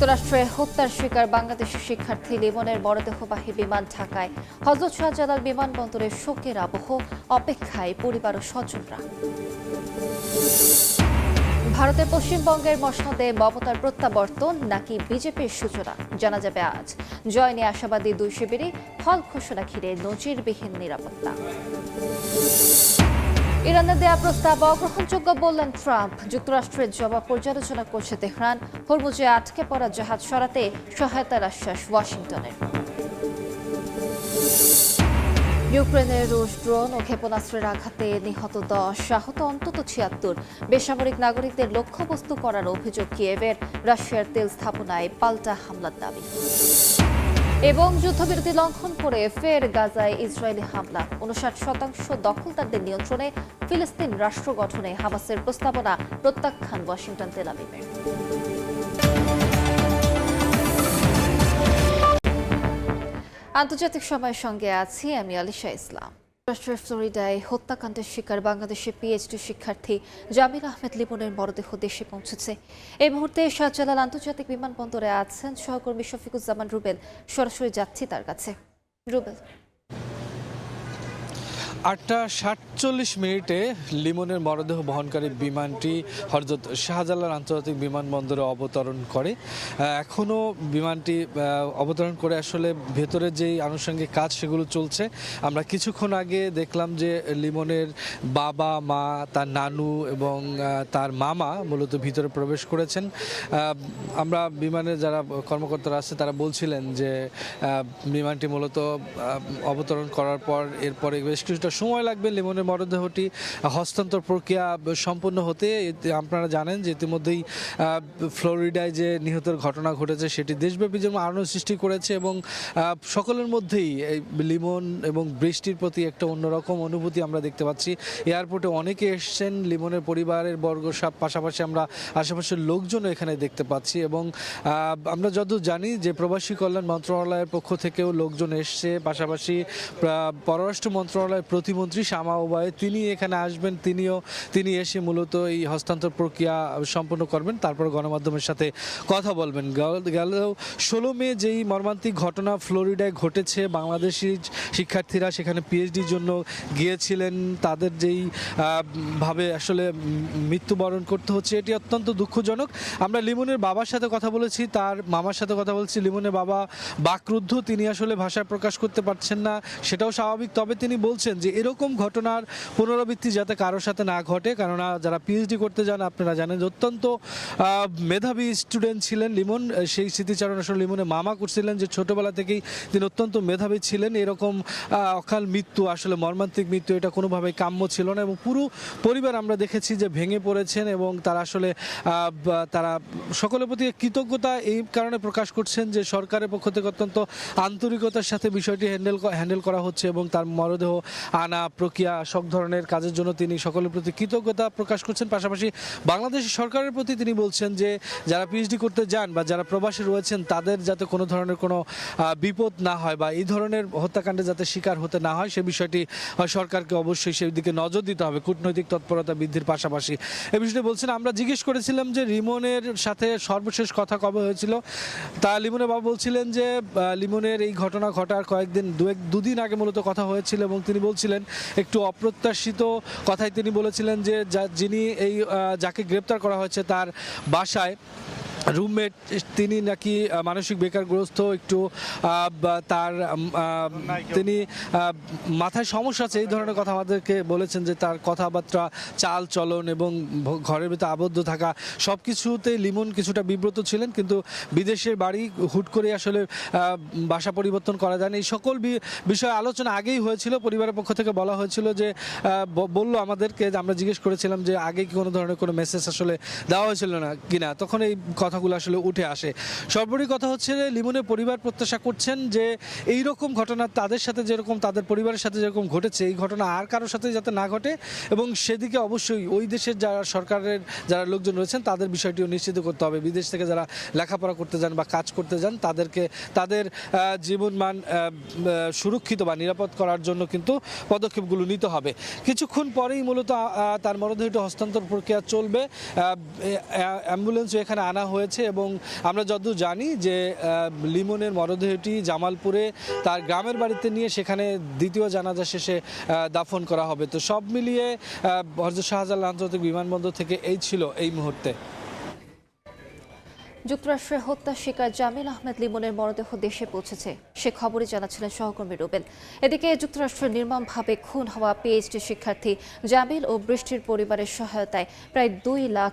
যুক্তরাষ্ট্রে হত্যার শিকার বাংলাদেশি শিক্ষার্থী লিমনের মরদেহবাহী বিমান ঢাকায়। হযরত শাহজালাল বিমানবন্দরে শোকের আবহ, অপেক্ষায় পরিবার ও স্বজনরা। ভারতের পশ্চিমবঙ্গের মসনদে মমতার প্রত্যাবর্তন নাকি বিজেপির সূচনা, জানা যাবে আজ। জয় নিয়ে আশাবাদী দুই শিবিরই, ফল ঘোষণা ঘিরে নজিরবিহীন নিরাপত্তা। ইরানের দেয়া প্রস্তাব অগ্রহণযোগ্য বললেন ট্রাম্প। যুক্তরাষ্ট্রের জবাব পর্যালোচনা করছে তেহরান। হরমুজে আটকে পড়া জাহাজ সরাতে সহায়তার আশ্বাস ওয়াশিংটনের। ইউক্রেনের রুশ ড্রোন ও ক্ষেপণাস্ত্রের আঘাতে নিহত 10, আহত অন্তত 76। বেসামরিক নাগরিকদের লক্ষ্যবস্তু করার অভিযোগ কিয়েভের। রাশিয়ার তেল স্থাপনায় পাল্টা হামলার দাবি। এবং যুদ্ধবিরতি লঙ্ঘন করে ফের গাজায় ইসরায়েলি হামলা। 59% দখলদারদের নিয়ন্ত্রণে ফিলিস্তিন রাষ্ট্র গঠনে হামাসের প্রস্তাবনা প্রত্যাখ্যান ওয়াশিংটন তেল আবিবের। আন্তর্জাতিক সময়ের সঙ্গে আছি আমি আলিশা ইসলাম। যুক্তরাষ্ট্রের ফ্লোরিডায় হত্যাকাণ্ডের শিকার বাংলাদেশের পিএইচডি শিক্ষার্থী জামিল আহমেদ লিমনের মরদেহ দেশে পৌঁছেছে। এই মুহূর্তে শাহজালাল আন্তর্জাতিক বিমানবন্দরে আছেন সহকর্মী শফিকুজ্জামান রুবেল। সরাসরি যাচ্ছি তার কাছে। রুবেল, 8:47 লিমনের মরদেহ বহনকারী বিমানটি হযরত শাহজালাল আন্তর্জাতিক বিমানবন্দরে অবতরণ করে। এখনও বিমানটি অবতরণ করে আসলে ভেতরে যেই আনুষঙ্গিক কাজ সেগুলো চলছে। আমরা কিছুক্ষণ আগে দেখলাম যে লিমনের বাবা, মা, তার নানু এবং তার মামা মূলত ভিতরে প্রবেশ করেছেন। আমরা বিমানের যারা কর্মকর্তারা আছে তারা বলছিলেন যে বিমানটি মূলত অবতরণ করার পর এরপরে বেশ কিছুটা সময় লাগবে লিমনের মরদেহটি হস্তান্তর প্রক্রিয়া সম্পন্ন হতে। আপনারা জানেন যে ইতিমধ্যেই ফ্লোরিডায় যে নিহতের ঘটনা ঘটেছে সেটি দেশব্যাপী যেমন আলোড়ন সৃষ্টি করেছে এবং সকলের মধ্যেই এই লিমন এবং বৃষ্টির প্রতি একটা অন্যরকম অনুভূতি আমরা দেখতে পাচ্ছি। এয়ারপোর্টে অনেকে এসছেন, লিমনের পরিবারের বর্গ সব, পাশাপাশি আমরা আশেপাশের লোকজনও এখানে দেখতে পাচ্ছি এবং আমরা যতদূর জানি যে প্রবাসী কল্যাণ মন্ত্রণালয়ের পক্ষ থেকেও লোকজন এসছে। পাশাপাশি পররাষ্ট্র মন্ত্রণালয়ের প্রতিমন্ত্রী শামা ওবায়েদ তিনি এখানে আসবেন। তিনি এসে মূলত এই হস্তান্তর প্রক্রিয়া সম্পন্ন করবেন, তারপর গণমাধ্যমের সাথে কথা বলবেন। গেল 16 মে যেই মর্মান্তিক ঘটনা ফ্লোরিডায় ঘটেছে, বাংলাদেশি শিক্ষার্থীরা সেখানে পিএইচডির জন্য গিয়েছিলেন, তাদের যেই ভাবে আসলে মৃত্যুবরণ করতে হচ্ছে এটি অত্যন্ত দুঃখজনক। আমরা লিমনের বাবার সাথে কথা বলেছি, তার মামার সাথে কথা বলছি। লিমনের বাবা বাকরুদ্ধ, তিনি আসলে ভাষায় প্রকাশ করতে পারছেন না, সেটাও স্বাভাবিক। তবে তিনি বলছেন যে এরকম ঘটনার পুনরাবৃত্তি যাতে কারোর সাথে না ঘটে, কেননা যারা পিএইচডি করতে যান আপনারা জানেন যে অত্যন্ত মেধাবী স্টুডেন্ট ছিলেন লিমন। সেই স্মৃতিচারণ আসলে লিমনের মামা করছিলেন যে ছোটবেলা থেকেই তিনি অত্যন্ত মেধাবী ছিলেন। এরকম অকাল মৃত্যু, আসলে মর্মান্তিক মৃত্যু, এটা কোনোভাবেই কাম্য ছিল না এবং পুরো পরিবার আমরা দেখেছি যে ভেঙে পড়েছেন এবং তারা আসলে তারা সকলের প্রতি কৃতজ্ঞতা এই কারণে প্রকাশ করছেন যে সরকারের পক্ষ থেকে অত্যন্ত আন্তরিকতার সাথে বিষয়টি হ্যান্ডেল করা হচ্ছে এবং তার মরদেহ আনা প্রক্রিয়া সব ধরনের কাজের জন্য তিনি সকলের প্রতি কৃতজ্ঞতা প্রকাশ করছেন। পাশাপাশি বাংলাদেশ সরকারের প্রতি তিনি বলছেন যে যারা পিএইচডি করতে যান বা যারা প্রবাসী রয়েছেন তাদের যাতে কোনো ধরনের কোনো বিপদ না হয় বা এই ধরনের হত্যাকাণ্ডে যাতে শিকার হতে না হয় সে বিষয়টি সরকারকে অবশ্যই সেই দিকে নজর দিতে হবে, কূটনৈতিক তৎপরতা বৃদ্ধির পাশাপাশি। এ বিষয়টি বলছেন। আমরা জিজ্ঞেস করেছিলাম যে লিমনের সাথে সর্বশেষ কথা কবে হয়েছিল। তা লিমনের বাবা বলছিলেন যে লিমনের এই ঘটনা ঘটার দুদিন আগে মূলত কথা হয়েছিল এবং তিনি বলছিলেন একটু অপ্রত্যাশিত কথাই তিনি বলেছিলেন যে যিনি যাকে গ্রেপ্তার করা হয়েছে তার বাসায় রুমমেট, তিনি নাকি মানসিক বেকারগ্রস্ত, একটু তার তিনি মাথায় সমস্যা আছে, এই ধরনের কথা আমাদেরকে বলেছেন যে তার কথাবার্তা, চাল চলন এবং ঘরের ভিতরে আবদ্ধ থাকা সব কিছুতেই লিমন কিছুটা বিব্রত ছিলেন। কিন্তু বিদেশের বাড়ি হুট করে আসলে বাসা পরিবর্তন করা যায় না। এই সকল বিষয়ে আলোচনা আগেই হয়েছিল, পরিবারের পক্ষ থেকে বলা হয়েছিল যে বললো আমাদেরকে, আমরা জিজ্ঞেস করেছিলাম যে আগে কি কোনো ধরনের কোনো মেসেজ আসলে দেওয়া হয়েছিল না কিনা, তখন এই কথাগুলো আসলে উঠে আসে। সর্বোপরি কথা হচ্ছে যে লিমনের পরিবার প্রত্যাশা করছেন যে এই রকম ঘটনা তাদের সাথে যেরকম, তাদের পরিবারের সাথে যেরকম ঘটেছে, এই ঘটনা আর কারোর সাথে যাতে না ঘটে এবং সেদিকে অবশ্যই ওই দেশের যারা সরকারের যারা লোকজন রয়েছেন তাদের বিষয়টিও নিশ্চিত করতে হবে। বিদেশ থেকে যারা লেখাপড়া করতে যান বা কাজ করতে যান তাদেরকে তাদের জীবনমান সুরক্ষিত বা নিরাপদ করার জন্য কিন্তু পদক্ষেপগুলো নিতে হবে। কিছুক্ষণ পরেই মূলত তার মরদেহটি হস্তান্তর প্রক্রিয়া চলবে। অ্যাম্বুলেন্সও এখানে আনা হয়েছে এবং আমরা যতদূর জানি যে লিমনের মরদেহটি জামালপুরে তার গ্রামের বাড়িতে নিয়ে সেখানে দ্বিতীয় জানাজা শেষে দাফন করা হবে। তো সব মিলিয়ে হযরত শাহজালাল আন্তর্জাতিক বিমানবন্দর থেকে এই ছিল এই মুহূর্তে। যুক্তরাষ্ট্রের হত্যা শিকার জামিল আহমেদ লিমনের মরদেহ দেশে পৌঁছেছে, সে খবরই জানাচ্ছিলেন সহকর্মী রুবেল। এদিকে যুক্তরাষ্ট্রের নির্মমভাবে খুন হওয়া পিএইচডি শিক্ষার্থী জামিল ও বৃষ্টির পরিবারের সহায়তায় প্রায় $2 লাখ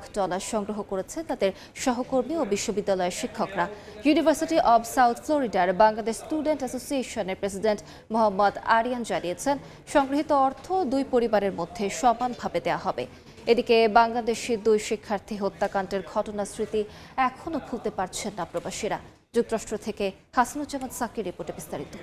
সংগ্রহ করেছে তাদের সহকর্মী ও বিশ্ববিদ্যালয়ের শিক্ষকরা। ইউনিভার্সিটি অব সাউথ ফ্লোরিডার বাংলাদেশ স্টুডেন্ট অ্যাসোসিয়েশনের প্রেসিডেন্ট মোহাম্মদ আরিয়ান জানিয়েছেন, সংগৃহীত অর্থ দুই পরিবারের মধ্যে সমানভাবে দেওয়া হবে। এদিকে বাংলাদেশি দুই শিক্ষার্থী হত্যাকাণ্ডের ঘটনার স্মৃতি এখনো ভুলতে পারছেন না প্রবাসীরা। যুক্তরাষ্ট্র থেকে হাসানুজ্জামান সাকির রিপোর্টে বিস্তারিত।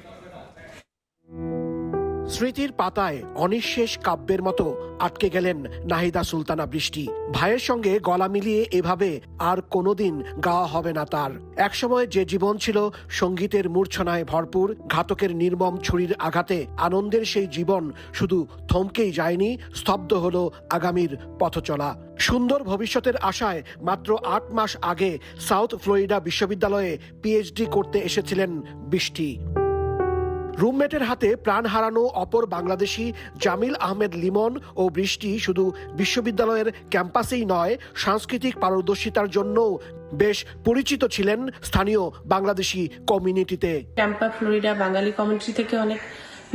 স্মৃতির পাতায় অনিঃশেষ কাব্যের মতো আটকে গেলেন নাহিদা সুলতানা বৃষ্টি। ভাইয়ের সঙ্গে গলা মিলিয়ে এভাবে আর কোনোদিন গাওয়া হবে না তার। একসময় যে জীবন ছিল সঙ্গীতের মূর্ছনায় ভরপুর, ঘাতকের নির্মম ছুরির আঘাতে আনন্দের সেই জীবন শুধু থমকেই যায়নি, স্তব্ধ হলো আগামীর পথচলা। সুন্দর ভবিষ্যতের আশায় মাত্র 8 মাস আগে সাউথ ফ্লোরিডা বিশ্ববিদ্যালয়ে পিএইচডি করতে এসেছিলেন বৃষ্টি। রুমমেটের হাতে প্রাণ হারানো অপর বাংলাদেশি জামিল আহমেদ লিমন ও বৃষ্টি শুধু বিশ্ববিদ্যালয়ের ক্যাম্পাসেই নয়, সাংস্কৃতিক পারদর্শিতার জন্যও বেশ পরিচিত ছিলেন স্থানীয় বাংলাদেশি কমিউনিটিতে। ট্যাম্পা ফ্লোরিডা বাঙালি কমিউনিটি থেকে অনেক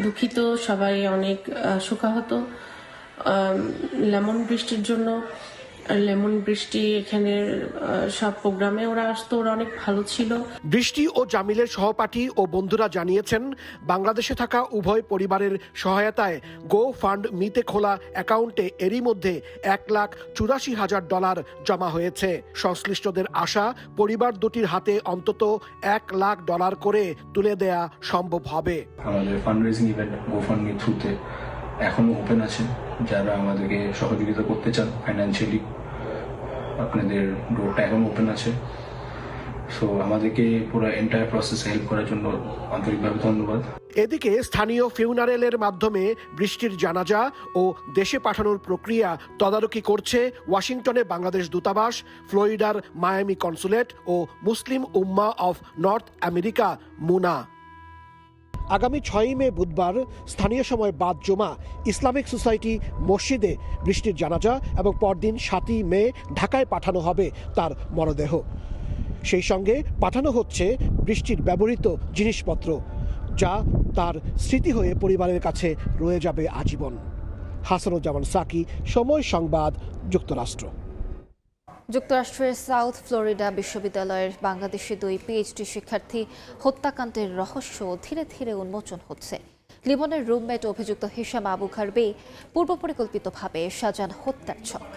দুঃখিত, সবাই অনেক শোকাহত লেমন বৃষ্টির জন্য। লেমন বৃষ্টি এখানে সব প্রোগ্রামে ওরা আসতো, ওরা অনেক ভালো ছিল। বৃষ্টি ও জামিলের সহপাঠী ও বন্ধুরা জানিয়েছেন, বাংলাদেশে থাকা উভয় পরিবারের সহায়তায় গো ফান্ড মিতে খোলা অ্যাকাউন্টে এরই মধ্যে $1,84,000 জমা হয়েছে। সংশ্লিষ্টদের আশা, পরিবার দুটির হাতে অন্তত $1 লাখ করে তুলে দেয়া সম্ভব হবে। আমাদের ফান্ডরেজিং ইভেন্ট গোফান্ডমি থ্রুতে এখনো ওপেন আছে। যারা আমাদেরকে সহযোগিতা করতে চান ফাইন্যান্সিয়ালি, আপনাদের ডোরটা এখন ওপেন আছে। সো আমাদেরকে পুরো এন্টায়ার প্রসেস হেল্প করার জন্য আন্তরিকভাবে ধন্যবাদ। এদিকে স্থানীয় ফিউনারেলের মাধ্যমে বৃষ্টির জানাজা ও দেশে পাঠানোর প্রক্রিয়া তদারকি করছে ওয়াশিংটনে বাংলাদেশ দূতাবাস, ফ্লোরিডার Miami consulate O Muslim Umma of north America মুনা। আগামী 6 মে বুধবার স্থানীয় সময় বাদ জুমা ইসলামিক সোসাইটি মসজিদে বৃষ্টির জানাজা এবং পরদিন 7 মে ঢাকায় পাঠানো হবে তার মরদেহ। সেই সঙ্গে পাঠানো হচ্ছে বৃষ্টির ব্যবহৃত জিনিসপত্র, যা তার স্মৃতি হয়ে পরিবারের কাছে রয়ে যাবে আজীবন। হাসানুজ্জামান সাকি, সময় সংবাদ, যুক্তরাষ্ট্র। যুক্তরাষ্ট্রের সাউথ ফ্লোরিডা বিশ্ববিদ্যালয়ের বাংলাদেশি দুই পিএইচডি শিক্ষার্থী হত্যাকাণ্ডের রহস্য ধীরে ধীরে উন্মোচন হচ্ছে। লিমনের রুমমেট অভিযুক্ত হিশাম আবু ঘরবে পূর্ব পরিকল্পিতভাবে সাজান হত্যার ছক।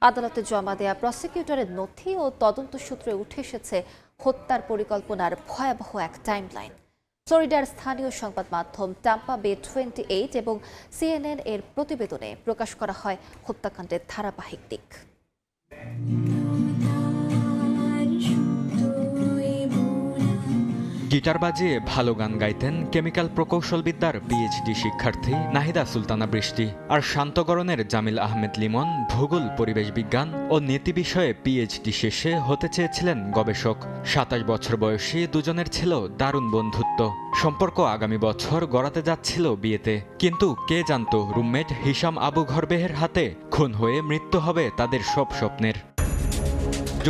আদালতে জমা দেয়া প্রসিকিউটরের নথি ও তদন্ত সূত্রে উঠে এসেছে হত্যার পরিকল্পনার ভয়াবহ এক টাইমলাইন। ফ্লোরিডার স্থানীয় সংবাদ মাধ্যম টাম্পা বে 28 এবং CNN এর প্রতিবেদনে প্রকাশ করা হয় হত্যাকাণ্ডের ধারাবাহিক দিক। গিটার বাজিয়ে ভালো গান গাইতেন কেমিক্যাল প্রকৌশলবিদ্যার পিএইচডি শিক্ষার্থী নাহিদা সুলতানা বৃষ্টি, আর শান্তগরণের জামিল আহমেদ লিমন ভূগোল, পরিবেশ বিজ্ঞান ও নীতি বিষয়ে পিএইচডি শেষে হতে চেয়েছিলেন গবেষক। 27 বছর বয়সী দুজনের ছিল দারুণ বন্ধুত্ব। সম্পর্ক আগামী বছর গড়াতে যাচ্ছিল বিয়েতে, কিন্তু কে জানতো রুমমেট হিশাম আবু ঘরবেহের হাতে খুন হয়ে মৃত্যু হবে তাদের সব স্বপ্নের।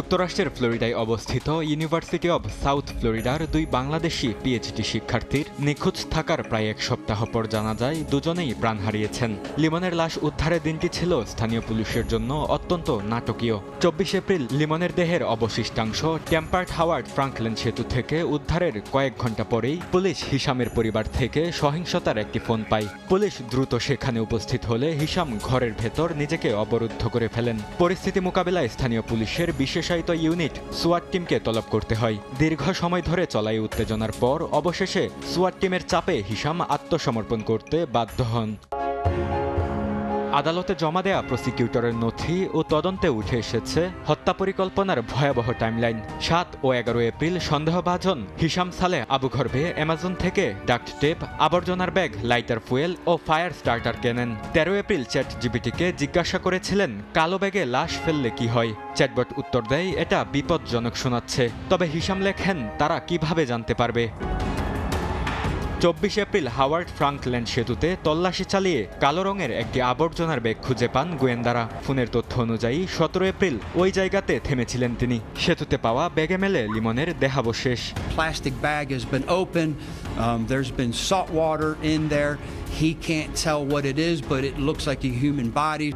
যুক্তরাষ্ট্রের ফ্লোরিডায় অবস্থিত ইউনিভার্সিটি অব সাউথ ফ্লোরিডার দুই বাংলাদেশি পিএইচডি শিক্ষার্থীর নিখোঁজ থাকার প্রায় 1 সপ্তাহ পর জানা যায় দুজনেই প্রাণ হারিয়েছেন। লিমনের লাশ উদ্ধারের দিনটি ছিল স্থানীয় পুলিশের জন্য অত্যন্ত নাটকীয়। 24 এপ্রিল লিমনের দেহের অবশিষ্টাংশ টেম্পার্ট হাওয়ার্ড ফ্রাঙ্কলিন সেতু থেকে উদ্ধারের কয়েক ঘন্টা পরেই পুলিশ হিশামের পরিবার থেকে সহিংসতার একটি ফোন পায়। পুলিশ দ্রুত সেখানে উপস্থিত হলে হিশাম ঘরের ভেতর নিজেকে অবরুদ্ধ করে ফেলেন। পরিস্থিতি মোকাবিলায় স্থানীয় পুলিশের বিশেষায়িত ইউনিট সোয়াট টিমকে তলব করতে হয়। দীর্ঘ সময় ধরে চলাই উত্তেজনার পর অবশেষে সোয়াট টিমের চাপে হিশাম আত্মসমর্পণ করতে বাধ্য হন। আদালতে জমা দেয়া প্রসিকিউটরের নথি ও তদন্তে উঠে এসেছে হত্যা পরিকল্পনার ভয়াবহ টাইমলাইন। 7 ও 11 এপ্রিল সন্দেহভাজন হিশাম সালেহ আবু ঘরবে অ্যামাজন থেকে ডাক্ট টেপ, আবর্জনার ব্যাগ, লাইটার ফুয়েল ও ফায়ার স্টার্টার কেনেন। 13 এপ্রিল চ্যাটজিপিটিকে জিজ্ঞাসা করেছিলেন কালো ব্যাগে লাশ ফেললে কি হয়। চ্যাটবট উত্তর দেয় এটা বিপজ্জনক শোনাচ্ছে, তবে হিশাম লেখেন তারা কিভাবে জানতে পারবে। 24 এপ্রিল হাওয়ার্ড ফ্রাঙ্কল্যান্ড সেতুতে তল্লাশি চালিয়ে কালো রঙের একটি আবর্জনার ব্যাগ খুঁজে পান গোয়েন্দারা। ফোনের তথ্য অনুযায়ী 17 এপ্রিল ওই জায়গাতে থেমেছিলেন তিনি। সেতুতে পাওয়া ব্যাগে মেলে লিমনের দেহাবশেষ। Plastic bag has been opened. There's been salt water in there. He can't tell what it is, but it looks like a human body.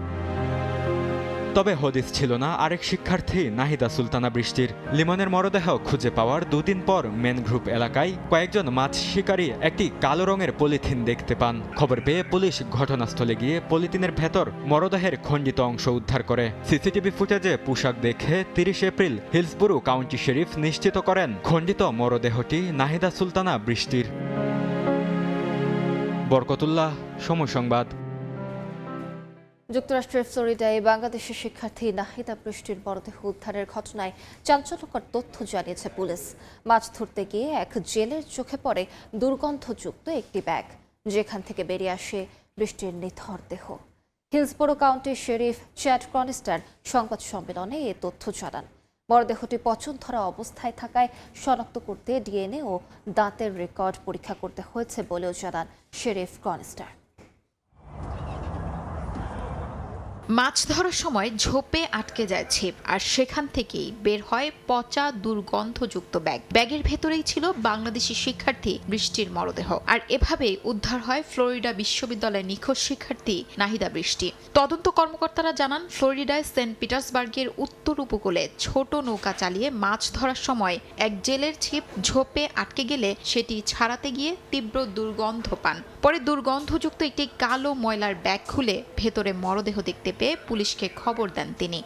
তবে হদিস ছিল না আরেক শিক্ষার্থী নাহিদা সুলতানা বৃষ্টির। লিমনের মরদেহ খুঁজে পাওয়ার দুদিন পর ম্যানগ্রুভ এলাকায় কয়েকজন মাছ শিকারী একটি কালো রঙের পলিথিন দেখতে পান। খবর পেয়ে পুলিশ ঘটনাস্থলে গিয়ে পলিথিনের ভেতর মরদেহের খণ্ডিত অংশ উদ্ধার করে। সিসিটিভি ফুটেজে পোশাক দেখে 30 এপ্রিল হিলসবুরু কাউন্টি শেরিফ নিশ্চিত করেন খণ্ডিত মরদেহটি নাহিদা সুলতানা বৃষ্টির। বরকতুল্লাহ, সময় সংবাদ। যুক্তরাষ্ট্রের ফ্লোরিডায় বাংলাদেশের শিক্ষার্থী নাহিদা বৃষ্টির মরদেহ উদ্ধারের ঘটনায় চাঞ্চল্যকর তথ্য জানিয়েছে পুলিশ। মাছ ধরতে গিয়ে এক জেলের চোখে পড়ে দুর্গন্ধযুক্ত একটি ব্যাগ, যেখান থেকে বেরিয়ে আসে বৃষ্টির নিথর দেহ। হিলসবোরো কাউন্টির শেরিফ চ্যাড ক্রনিস্টার সংবাদ সম্মেলনে এ তথ্য জানান। মরদেহটি পচন ধরা অবস্থায় থাকায় শনাক্ত করতে ডিএনএ ও দাঁতের রেকর্ড পরীক্ষা করতে হয়েছে বলেও জানান শেরিফ ক্রনিস্টার। মাছ ধরার সময় ঝোপে আটকে যায় ছিপ, আর সেখান থেকেই বের হয় পচা দুর্গন্ধযুক্ত ব্যাগ। ব্যাগের ভেতরেই ছিল বাংলাদেশি শিক্ষার্থী বৃষ্টির মরদেহ। আর এভাবেই উদ্ধার হয় ফ্লোরিডা বিশ্ববিদ্যালয়ের নিখোঁজ শিক্ষার্থী নাহিদা বৃষ্টি। তদন্ত কর্মকর্তারা জানান, ফ্লোরিডায় সেন্ট পিটার্সবার্গের উত্তর উপকূলে ছোট নৌকা চালিয়ে মাছ ধরার সময় এক জেলের ছিপ ঝোপে আটকে গেলে সেটি ছাড়াতে গিয়ে তীব্র দুর্গন্ধ পান। পরে দুর্গন্ধযুক্ত একটি কালো ময়লার ব্যাগ খুলে ভেতরে মরদেহ দেখতে পেয়ে পুলিশকে খবর দেন তিনি।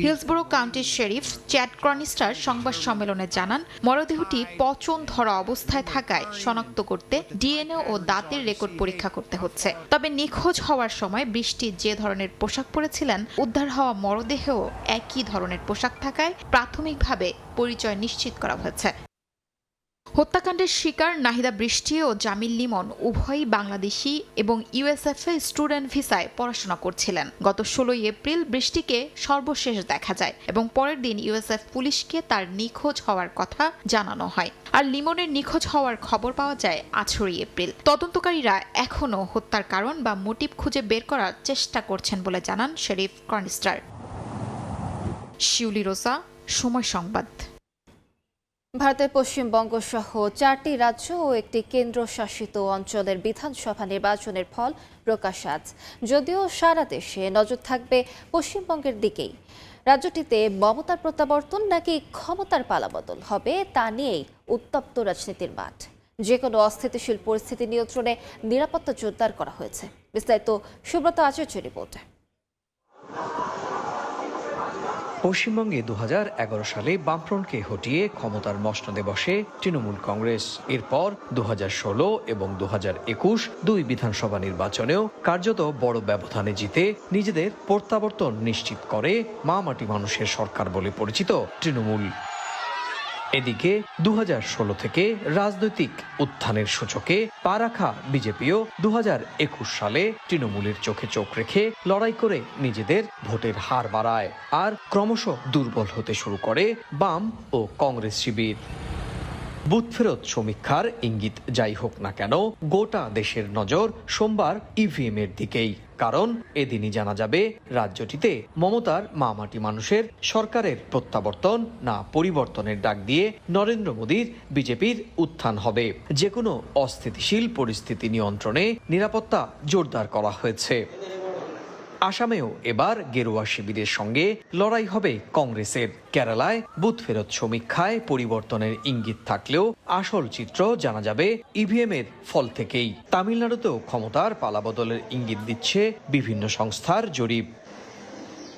হিলসবোরো কাউন্টির শেরিফ চ্যাড ক্রনিস্টার সংবাদ সম্মেলনে জানান, মরদেহটি পচন ধরা অবস্থায় থাকায় শনাক্ত করতে ডিএনএ ও দাঁতের রেকর্ড পরীক্ষা করতে হচ্ছে। তবে নিখোঁজ হওয়ার সময় বৃষ্টি যে ধরনের পোশাক পরেছিলেন, উদ্ধার হওয়া মরদেহেও একই ধরনের পোশাক থাকায় প্রাথমিকভাবে পরিচয় নিশ্চিত করা হয়েছে। হত্যাকাণ্ডের শিকার নাহিদা বৃষ্টি ও জামিল লিমন উভয়ই বাংলাদেশি এবং ইউএসএফ এ স্টুডেন্ট ভিসায় পড়াশোনা করছিলেন। গত 16 এপ্রিল বৃষ্টিকে সর্বশেষ দেখা যায় এবং পরের দিন ইউএসএফ পুলিশকে তার নিখোঁজ হওয়ার কথা জানানো হয়। আর লিমনের নিখোঁজ হওয়ার খবর পাওয়া যায় 18 এপ্রিল। তদন্তকারীরা এখনও হত্যার কারণ বা মোটিভ খুঁজে বের করার চেষ্টা করছেন বলে জানান শেরিফ ক্রনিস্টার। শিউলি রোসা, সময় সংবাদ। ভারতের পশ্চিমবঙ্গ সহ 4টি রাজ্য ও একটি কেন্দ্রশাসিত অঞ্চলের বিধানসভা নির্বাচনের ফল প্রকাশ আজ। যদিও সারা দেশে নজর থাকবে পশ্চিমবঙ্গের দিকেই। রাজ্যটিতে মমতার প্রত্যাবর্তন নাকি ক্ষমতার পালাবদল হবে তা নিয়েই উত্তপ্ত রাজনীতির মাঠ। যে কোনো অস্থিতিশীল পরিস্থিতি নিয়ন্ত্রণে নিরাপত্তা জোরদার করা হয়েছে। বিস্তারিত সুব্রত আচার্যের রিপোর্টে। পশ্চিমবঙ্গে 2011 সালে বামফ্রন্টকে হটিয়ে ক্ষমতার মসনদে বসে তৃণমূল কংগ্রেস। এরপর 2016 এবং 2021 দুই বিধানসভা নির্বাচনেও কার্যত বড় ব্যবধানে জিতে নিজেদের প্রত্যাবর্তন নিশ্চিত করে মা মাটি মানুষের সরকার বলে পরিচিত তৃণমূল। এদিকে 2016 থেকে রাজনৈতিক উত্থানের সূচকে পা রাখা বিজেপিও 2021 সালে তৃণমূলের চোখে চোখ রেখে লড়াই করে নিজেদের ভোটের হার বাড়ায়, আর ক্রমশ দুর্বল হতে শুরু করে বাম ও কংগ্রেস শিবির। বুথ ফেরত সমীক্ষার ইঙ্গিত যাই হোক না কেন, গোটা দেশের নজর সোমবার ইভিএম এর দিকেই। কারণ এদিনই জানা যাবে রাজ্যটিতে মমতার মা মাটি মানুষের সরকারের প্রত্যাবর্তন না পরিবর্তনের ডাক দিয়ে নরেন্দ্র মোদীর বিজেপির উত্থান হবে। যে কোনো অস্থিতিশীল পরিস্থিতি নিয়ন্ত্রণে নিরাপত্তা জোরদার করা হয়েছে। আসামেও এবার গেরুয়া শিবিরের সঙ্গে লড়াই হবে কংগ্রেসের। কেরালায় বুথ ফেরত সমীক্ষায় পরিবর্তনের ইঙ্গিত থাকলেও আসল চিত্র জানা যাবে ইভিএম এর ফল থেকেই। তামিলনাড়ুতেও ক্ষমতার পালাবদলের ইঙ্গিত দিচ্ছে বিভিন্ন সংস্থার জরিপ।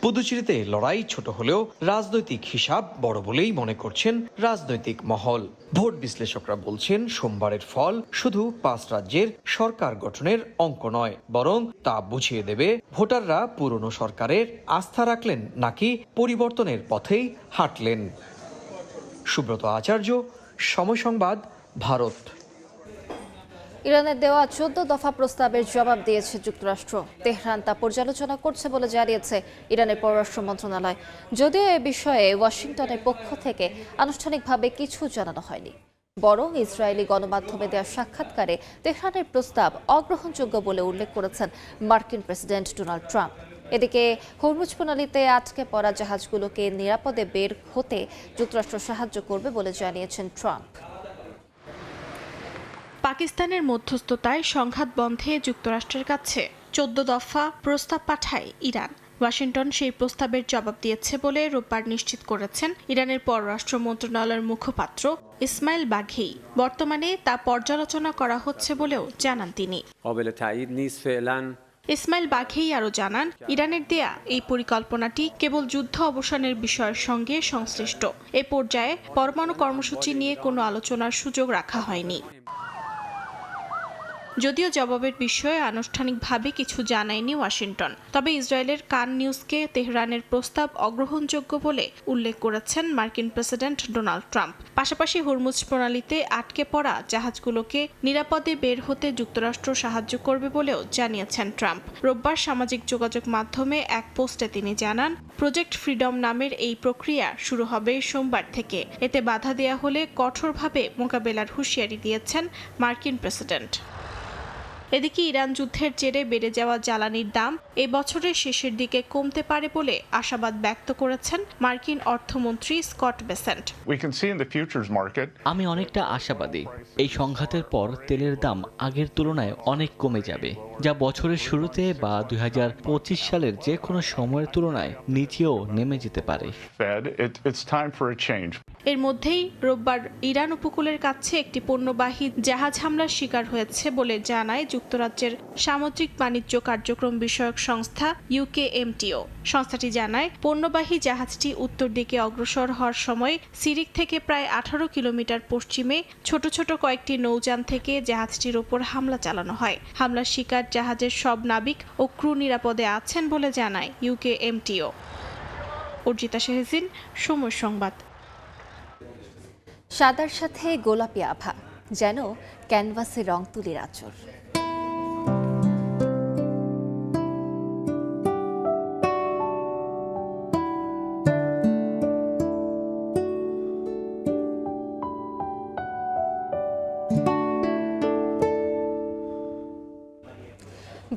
পুদুচেরিতে লড়াই ছোট হলেও রাজনৈতিক হিসাব বড় বলেই মনে করছেন রাজনৈতিক মহল। ভোট বিশ্লেষকরা বলছেন সোমবারের ফল শুধু 5 রাজ্যের সরকার গঠনের অঙ্ক নয়, বরং তা বুঝিয়ে দেবে ভোটাররা পুরনো সরকারের আস্থা রাখলেন নাকি পরিবর্তনের পথেই হাঁটলেন। সুব্রত আচার্য, সময় সংবাদ, ভারত। ইরানের দেওয়া 14 দফা প্রস্তাবের জবাব দিয়েছে যুক্তরাষ্ট্র। তেহরান তা পর্যালোচনা করছে বলে জানিয়েছে ইরানের পররাষ্ট্র মন্ত্রণালয়। যদিও এ বিষয়ে ওয়াশিংটনের পক্ষ থেকে আনুষ্ঠানিকভাবে কিছু জানানো হয়নি, বরং ইসরায়েলি গণমাধ্যমে দেওয়া সাক্ষাৎকারে তেহরানের প্রস্তাব অগ্রহণযোগ্য বলে উল্লেখ করেছেন মার্কিন প্রেসিডেন্ট ডোনাল্ড ট্রাম্প। এদিকে হরমুজ প্রণালীতে আটকে পড়া জাহাজগুলোকে নিরাপদে বের হতে যুক্তরাষ্ট্র সাহায্য করবে বলে জানিয়েছেন ট্রাম্প। পাকিস্তানের মধ্যস্থতায় সংঘাত বন্ধে যুক্তরাষ্ট্রের কাছে 14 দফা প্রস্তাব পাঠায় ইরান। ওয়াশিংটন সেই প্রস্তাবের জবাব দিয়েছে বলে রোববার নিশ্চিত করেছেন ইরানের পররাষ্ট্র মন্ত্রণালয়ের মুখপাত্র ইসমাইল বাঘেই। বর্তমানে তা পর্যালোচনা করা হচ্ছে বলেও জানান তিনি। ইসমাইল বাঘেই আরও জানান, ইরানের দেয়া এই পরিকল্পনাটি কেবল যুদ্ধ অবসানের বিষয়ের সঙ্গে সংশ্লিষ্ট। এ পর্যায়ে পরমাণু কর্মসূচি নিয়ে কোনো আলোচনার সুযোগ রাখা হয়নি। যদিও জবাবের বিষয়ে আনুষ্ঠানিকভাবে কিছু জানায়নি ওয়াশিংটন, তবে ইসরায়েলের কান নিউজকে তেহরানের প্রস্তাব অগ্রহণযোগ্য বলে উল্লেখ করেছেন মার্কিন প্রেসিডেন্ট ডোনাল্ড ট্রাম্প। পাশাপাশি হরমুজ প্রণালীতে আটকে পড়া জাহাজগুলোকে নিরাপদে বের হতে যুক্তরাষ্ট্র সাহায্য করবে বলেও জানিয়েছেন ট্রাম্প। রোববার সামাজিক যোগাযোগ মাধ্যমে এক পোস্টে তিনি জানান, প্রজেক্ট ফ্রিডম নামের এই প্রক্রিয়া শুরু হবে সোমবার থেকে। এতে বাধা দেয়া হলে কঠোরভাবে মোকাবেলার হুঁশিয়ারি দিয়েছেন মার্কিন প্রেসিডেন্ট। এদিকে ইরান যুদ্ধের জেরে বেড়ে যাওয়া জ্বালানির দাম এ বছরের শেষের দিকে কমতে পারে বলে আশাবাদ ব্যক্ত করেছেন মার্কিন অর্থমন্ত্রী স্কট বেসেন্ট। আমি অনেকটা আশাবাদী। এই সংঘাতের পর তেলের দাম আগের তুলনায় অনেক কমে যাবে, যা বছরের শুরুতে বা 2025 সালের যে কোনো সময়ের তুলনায় নিচেও নেমে যেতে পারে। এর মধ্যেই রোববার ইরান উপকূলের কাছে একটি পণ্যবাহী জাহাজ হামলার শিকার হয়েছে বলে জানায় যুক্তরাজ্যের সামুদ্রিক বাণিজ্য কার্যক্রম বিষয়ক সংস্থা UKMTO। সংস্থাটি জানায়, পণ্যবাহী জাহাজটি উত্তর দিকে অগ্রসর হওয়ার সময় সিরিক থেকে প্রায় 18 কিলোমিটার পশ্চিমে ছোট ছোট কয়েকটি নৌযান থেকে জাহাজটির ওপর হামলা চালানো হয়। হামলার শিকার জাহাজের সব নাবিক ও ক্রু নিরাপদে আছেন বলে জানায় UKMTO। অর্জিতা শেহজিন, সময় সংবাদ। সাদার সাথে গোলাপি আভা, যেন ক্যানভাসে রং তুলির আঁচড়।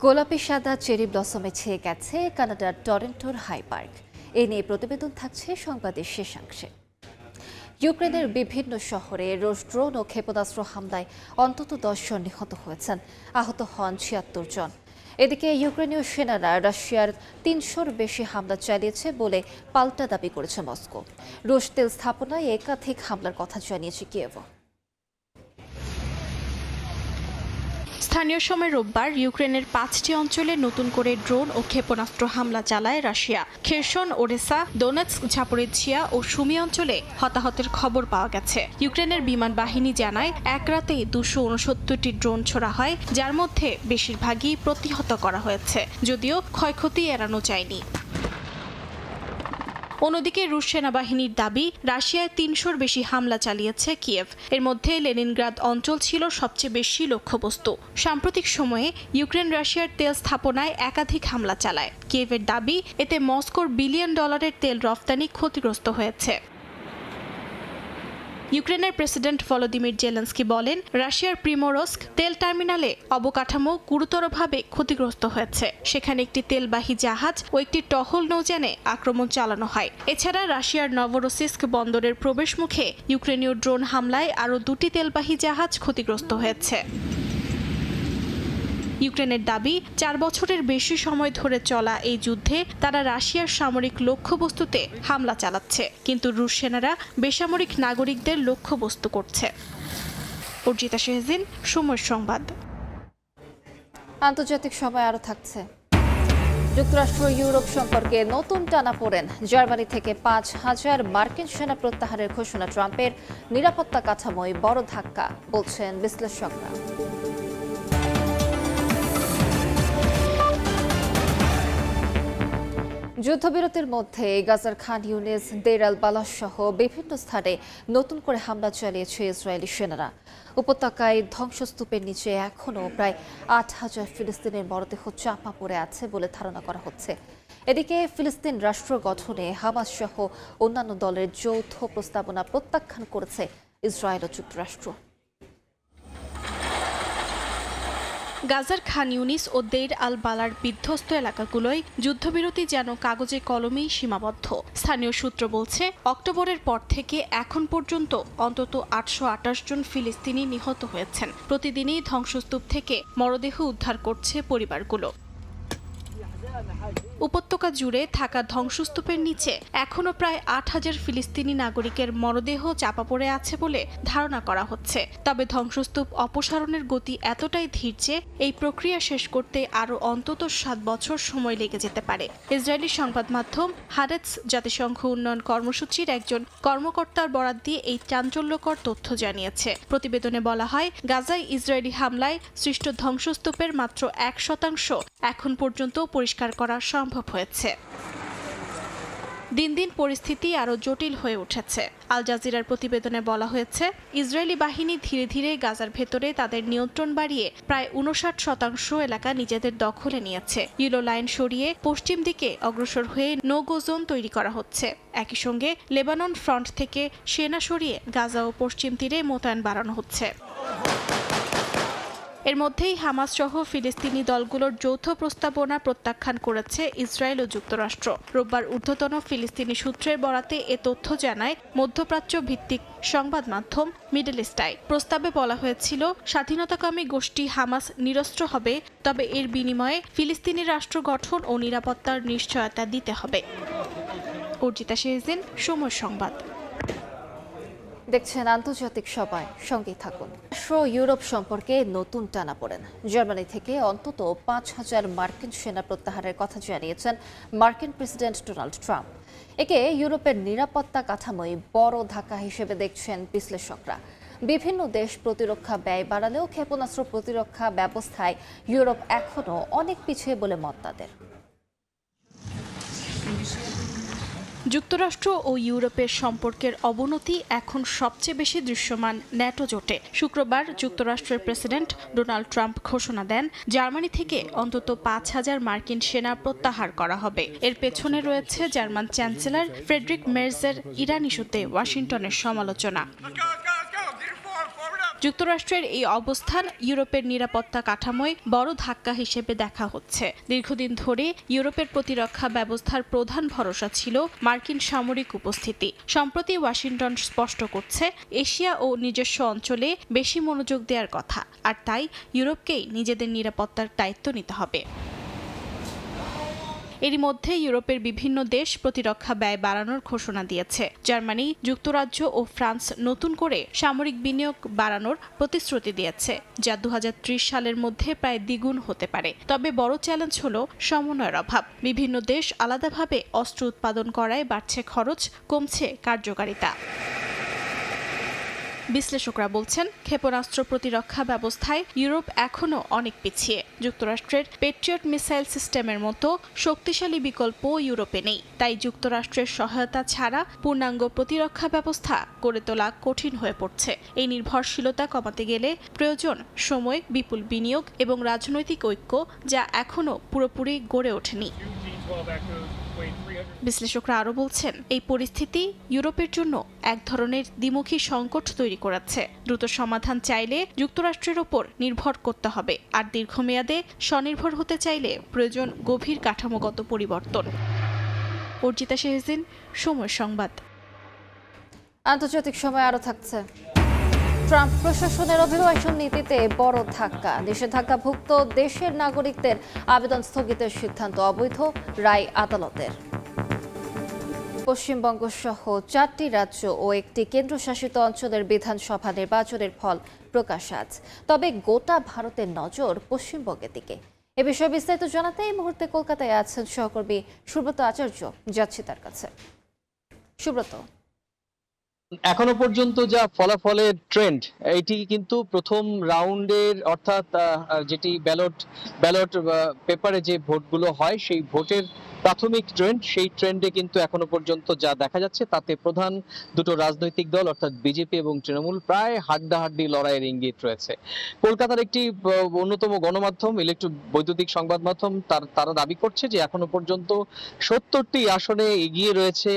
গোলাপি সাদা চেরি ব্লসমে ছেয়ে গেছে কানাডার টরন্টোর হাই পার্ক। এ নিয়ে প্রতিবেদন থাকছে সংবাদের শেষাংশে। ইউক্রেনের বিভিন্ন শহরে রুশ ড্রোন ও ক্ষেপণাস্ত্র হামলায় অন্তত 10 জন নিহত হয়েছেন, আহত হন 76 জন। এদিকে ইউক্রেনীয় সেনারা রাশিয়ার 300-র বেশি হামলা চালিয়েছে বলে পাল্টা দাবি করেছে মস্কো। রুশ তেল স্থাপনায় একাধিক হামলার কথা জানিয়েছে কিয়েভ। স্থানীয় সময় রোববার ইউক্রেনের 5টি অঞ্চলে নতুন করে ড্রোন ও ক্ষেপণাস্ত্র হামলা চালায় Russia. Kherson, Odesa, Donetsk, Zaporizhzhia ও সুমি অঞ্চলে হতাহতের খবর পাওয়া গেছে। ইউক্রেনের বিমান বাহিনী জানায়, এক রাতেই 269টি ড্রোন ছোড়া হয়, যার মধ্যে বেশিরভাগই প্রতিহত করা হয়েছে, যদিও ক্ষয়ক্ষতি এড়ানো যায়নি। অন্যদিকে রুশ সেনাবাহিনীর দাবি, রাশিয়ায় 300-র বেশি হামলা চালিয়েছে কিয়েভ। এর মধ্যে লেনিনগ্রাদ অঞ্চল ছিল সবচেয়ে বেশি লক্ষ্যবস্তু। সাম্প্রতিক সময়ে ইউক্রেন রাশিয়ার তেল স্থাপনায় একাধিক হামলা চালায়। কিয়েভের দাবি, এতে মস্কোর $1 বিলিয়ন তেল রফতানি ক্ষতিগ্রস্ত হয়েছে। ইউক্রেনের প্রেসিডেন্ট ভলোদিমির জেলেনস্কি বলেন, রাশিয়ার প্রিমোরস্ক তেল টার্মিনালে অবকাঠামো গুরুতরভাবে ক্ষতিগ্রস্ত হয়েছে। সেখানে একটি তেলবাহী জাহাজ ও একটি টহল নৌযানে আক্রমণ চালানো হয়। এছাড়া রাশিয়ার নভরোসিস্ক বন্দরের প্রবেশমুখে ইউক্রেনীয় ড্রোন হামলায় আরও 2টি তেলবাহী জাহাজ ক্ষতিগ্রস্ত হয়েছে। ইউক্রেনের দাবি, 4 বছরের বেশি সময় ধরে চলা এই যুদ্ধে তারা রাশিয়ার সামরিক লক্ষ্যবস্তুতে হামলা চালাচ্ছে, কিন্তু রুশ সেনারা বেসামরিক নাগরিকদের লক্ষ্যবস্তু করছে। অর্জিতা শেহজিন, সময় সংবাদ। আন্তর্জাতিক সময় আরও থাকছে। যুক্তরাষ্ট্র ইউরোপ সম্পর্কে নতুন টানাপোড়েন। জার্মানি থেকে 5,000 মার্কিন সেনা প্রত্যাহারের ঘোষণা ট্রাম্পের নিরাপত্তা কাঠামোয় বড় ধাক্কা, বলছেন বিশ্লেষকরা। যুদ্ধবিরতির মধ্যে গাজার খান ইউনিস, দের আল বালাহ সহ বিভিন্ন স্থানে নতুন করে হামলা চালিয়েছে ইসরায়েলি সেনারা। উপত্যকায় ধ্বংসস্তূপের নিচে এখনও প্রায় 8,000 ফিলিস্তিনের মরদেহ চাপা পড়ে আছে বলে ধারণা করা হচ্ছে। এদিকে ফিলিস্তিন রাষ্ট্র গঠনে হামাস সহ অন্যান্য দলের যৌথ প্রস্তাবনা প্রত্যাখ্যান করেছে ইসরায়েল ও যুক্তরাষ্ট্র। গাজার খান ইউনিস ও দের আল বালার বিধ্বস্ত এলাকাগুলোয় যুদ্ধবিরতি যেন কাগজে কলমেই সীমাবদ্ধ। স্থানীয় সূত্র বলছে, অক্টোবরের পর থেকে এখন পর্যন্ত অন্তত 828 জন ফিলিস্তিনি নিহত হয়েছেন। প্রতিদিনই ধ্বংসস্তূপ থেকে মরদেহ উদ্ধার করছে পরিবারগুলো। উপত্যকা জুড়ে থাকা ধ্বংসস্তূপের নিচে এখনও প্রায় 8,000 ফিলিস্তিনি নাগরিকের মরদেহ চাপা পড়ে আছে বলে ধারণা করা হচ্ছে। তবে ধ্বংসস্তূপ অপসারণের গতি এতটাই ধীর যে এই প্রক্রিয়া শেষ করতে আরও অন্তত 7 বছর সময় লেগে যেতে পারে। ইসরায়েলি সংবাদ মাধ্যম হারেটস জাতিসংঘ উন্নয়ন কর্মসূচির একজন কর্মকর্তার বরাত দিয়ে এই চাঞ্চল্যকর তথ্য জানিয়েছে। প্রতিবেদনে বলা হয়, গাজায় ইসরায়েলি হামলায় সৃষ্ট ধ্বংসস্তূপের মাত্র 1% এখন পর্যন্ত পরিষ্কার করা সম্ভব হয়েছে। দিন দিন পরিস্থিতি আরও জটিল হয়ে উঠেছে। আল জাজিরার প্রতিবেদনে বলা হয়েছে, ইসরায়েলি বাহিনী ধীরে ধীরে গাজার ভেতরে তাদের নিয়ন্ত্রণ বাড়িয়ে প্রায় 59% এলাকা নিজেদের দখলে নিয়েছে। ইয়েলো লাইন সরিয়ে পশ্চিম দিকে অগ্রসর হয়ে নো গো জোন তৈরি করা হচ্ছে। একই সঙ্গে লেবানন ফ্রন্ট থেকে সেনা সরিয়ে গাজা ও পশ্চিম তীরে মোতায়েন বাড়ানো হচ্ছে। এর মধ্যেই হামাস সহ ফিলিস্তিনি দলগুলোর যৌথ প্রস্তাবনা প্রত্যাখ্যান করেছে ইসরায়েল ও যুক্তরাষ্ট্র। রোববার ঊর্ধ্বতন ফিলিস্তিনি সূত্রের বরাতে এ তথ্য জানায় মধ্যপ্রাচ্য ভিত্তিক সংবাদ মাধ্যম মিডল ইস্টাই। প্রস্তাবে বলা হয়েছিল, স্বাধীনতাকামী গোষ্ঠী হামাস নিরস্ত্র হবে, তবে এর বিনিময়ে ফিলিস্তিনি রাষ্ট্র গঠন ও নিরাপত্তার নিশ্চয়তা দিতে হবে। অর্জিতা শেহজিন, সময় সংবাদ। দেখছেন আন্তর্জাতিক সভায়, সঙ্গেই থাকুন। ইউরোপ সম্পর্কে নতুন টানাপোড়েন। জার্মানি থেকে অন্তত 5,000 মার্কিন সেনা প্রত্যাহারের কথা জানিয়েছেন মার্কিন প্রেসিডেন্ট ডোনাল্ড ট্রাম্প। একে ইউরোপের নিরাপত্তা কাঠামোয় বড় ধাক্কা হিসেবে দেখছেন বিশ্লেষকরা। বিভিন্ন দেশ প্রতিরক্ষা ব্যয় বাড়ালেও ক্ষেপণাস্ত্র প্রতিরক্ষা ব্যবস্থায় ইউরোপ এখনও অনেক পিছিয়ে বলে মত তাদের। যুক্তরাষ্ট্র ও ইউরোপের সম্পর্কের অবনতি এখন সবচেয়ে বেশি দৃশ্যমান ন্যাটো জোটে। শুক্রবার যুক্তরাষ্ট্রের প্রেসিডেন্ট ডোনাল্ড ট্রাম্প ঘোষণা দেন, জার্মানি থেকে অন্তত 5,000 মার্কিন সেনা প্রত্যাহার করা হবে। এর পেছনে রয়েছে জার্মান চ্যান্সেলর ফ্রেডরিক মের্জের ইরান ইস্যুতে ওয়াশিংটনের সমালোচনা। যুক্তরাষ্ট্রের এই অবস্থান ইউরোপের নিরাপত্তা কাঠামোয় বড় ধাক্কা হিসেবে দেখা হচ্ছে। দীর্ঘদিন ধরে ইউরোপের প্রতিরক্ষা ব্যবস্থার প্রধান ভরসা ছিল মার্কিন সামরিক উপস্থিতি। সম্প্রতি ওয়াশিংটন স্পষ্ট করছে, এশিয়া ও নিজস্ব অঞ্চলে বেশি মনোযোগ দেওয়ার কথা, আর তাই ইউরোপকেই নিজেদের নিরাপত্তার দায়িত্ব নিতে হবে। এরই মধ্যে ইউরোপের বিভিন্ন দেশ প্রতিরক্ষা ব্যয় বাড়ানোর ঘোষণা দিয়েছে। জার্মানি, যুক্তরাজ্য ও ফ্রান্স নতুন করে সামরিক বিনিয়োগ বাড়ানোর প্রতিশ্রুতি দিয়েছে, যা 2030 সালের মধ্যে প্রায় দ্বিগুণ হতে পারে। তবে বড় চ্যালেঞ্জ হলো সমন্বয়ের অভাব। বিভিন্ন দেশ আলাদাভাবে অস্ত্র উৎপাদন করায় বাড়ছে খরচ, কমছে কার্যকারিতা। বিশ্লেষকরা বলছেন, ক্ষেপণাস্ত্র প্রতিরক্ষা ব্যবস্থায় ইউরোপ এখনও অনেক পিছিয়ে। যুক্তরাষ্ট্রের পেট্রিয়ট মিসাইল সিস্টেমের মতো শক্তিশালী বিকল্প ইউরোপে নেই। তাই যুক্তরাষ্ট্রের সহায়তা ছাড়া পূর্ণাঙ্গ প্রতিরক্ষা ব্যবস্থা গড়ে তোলা কঠিন হয়ে পড়ছে। এই নির্ভরশীলতা কমাতে গেলে প্রয়োজন সময়, বিপুল বিনিয়োগ এবং রাজনৈতিক ঐক্য, যা এখনও পুরোপুরি গড়ে ওঠেনি। বিশ্লেষকরা আরও বলছেন, এই পরিস্থিতি ইউরোপের জন্য এক ধরনের দ্বিমুখী সংকট তৈরি করেছে। দ্রুত সমাধান চাইলে যুক্তরাষ্ট্রের ওপর নির্ভর করতে হবে, আর দীর্ঘমেয়াদে স্বনির্ভর হতে চাইলে প্রয়োজন গভীর কাঠামোগত পরিবর্তন। অর্জিতা শেহজিন, সময় সংবাদ। আন্তর্জাতিক সময় আরও থাকছে। ট্রাম্প প্রশাসনের অভিবাসন নীতিতে বড় ধাক্কা। নিষেধাজ্ঞাভুক্ত দেশের নাগরিকদের আবেদন স্থগিতের সিদ্ধান্ত অবৈধ, রায় আদালতের। পশ্চিমবঙ্গ সহ 4টি রাজ্য ও একটি কেন্দ্রশাসিত অঞ্চলের বিধানসভা নির্বাচনের ফল প্রকাশ আজ। তবে গোটা ভারতের নজর পশ্চিমবঙ্গের দিকে। এ বিষয়ে বিস্তারিত জানাতে এই মুহূর্তে কলকাতায় আছেন সহকর্মী সুব্রত আচার্য, যাচ্ছি তার কাছে। সুব্রত, এখনো পর্যন্ত যা ফলাফলের ট্রেন্ড, এটি কিন্তু প্রথম রাউন্ডের অর্থাৎ যেটি ব্যালট পেপারে যে ভোটগুলো হয় সেই ভোটের প্রাথমিক ট্রেন্ড, সেই ট্রেন্ডে কিন্তু এখনো পর্যন্ত যা দেখা যাচ্ছে তাতে প্রধান দুটো রাজনৈতিক দল অর্থাৎ বিজেপি এবং তৃণমূল প্রায় হাড্ডাহাড্ডি লড়াইয়ের ইঙ্গিত রয়েছে। কলকাতার একটি অন্যতম গণমাধ্যম বৈদ্যুতিক সংবাদ মাধ্যম তারা দাবি করছে যে এখনো পর্যন্ত 70টি আসনে এগিয়ে রয়েছে,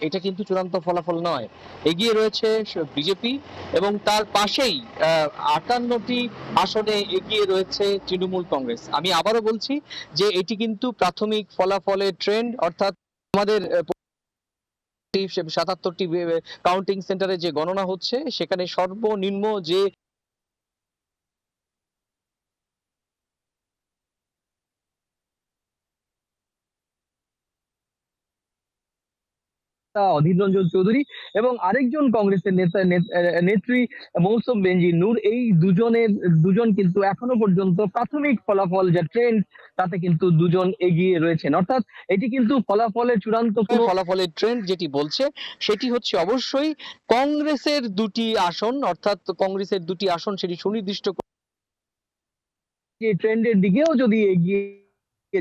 এটা কিন্তু চূড়ান্ত ফলাফল নয়। এগিয়ে রয়েছে বিজেপি এবং তার পাশেই 58টি আসনে এগিয়ে রয়েছে তৃণমূল কংগ্রেস। আমি আবারও বলছি যে এটি কিন্তু প্রাথমিক ফলাফলের ট্রেন্ড, অর্থাৎ আমাদের 77টি কাউন্টিং সেন্টারে যে গণনা হচ্ছে সেখানে সর্বনিম্ন যে অধীর রঞ্জন চৌধুরী এবং আরেকজন কংগ্রেসের নেত্রী মৌসুম বেনজির নূর, এই দুজন কিন্তু এখনো পর্যন্ত প্রাথমিক ফলাফল যা ট্রেন্ড তাতে কিন্তু দুজন এগিয়ে রয়েছেন। অর্থাৎ এটি কিন্তু ফলাফলের চূড়ান্ত ফলাফলের ট্রেন্ড যেটি বলছে সেটি হচ্ছে অবশ্যই কংগ্রেসের দুটি আসন সেটি সুনির্দিষ্ট ট্রেন্ডের দিকেও যদি এগিয়ে